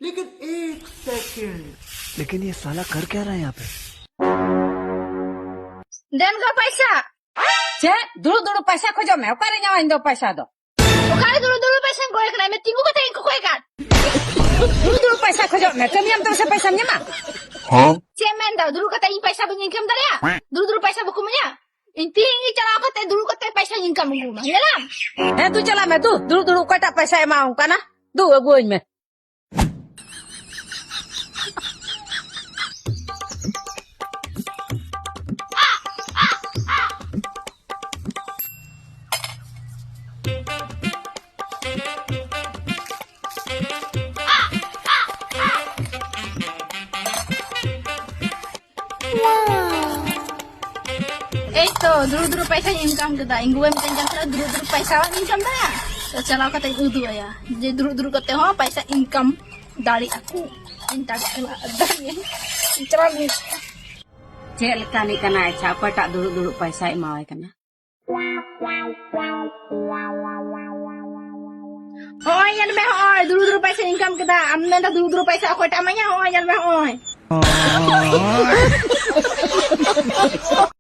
लेकिन एक सेकंड, लेकिन ये साला कर क्या रहा है यहाँ पे? Dan ko paisa. Che, dulu-dulu paisa ko jom, ukare nyawain do paisa do. Ukare dulu-dulu paisa ko kena me tinggu kata ko kan. Dulu-dulu paisa ko jom, kami am to sa paisa nyama. Cemen daw dulu kata i paisa bunyi income dari ya. Dulu-dulu paisa buku punya. Inti ini cara kata dulu kata paisa income buku mah. Ya lah. Tu chala me tu, dulu-dulu ko ta paisa mau kana. Du aguin me. Dulu-dulu paisa income kita. Inggu em tenjang kena dulu-dulu paisa income dah ya. So cara kata udu ya. Jadi dulu-dulu kata ho paisa income dari aku. Inta dari. Cara ni. Che lekani kana acha ko ta dulu-dulu paisa mau kana. Oh, yan me ho. Dulu-dulu paisa income kita. Amne dah dulu-dulu paisa aku tamanya ho yan me ho.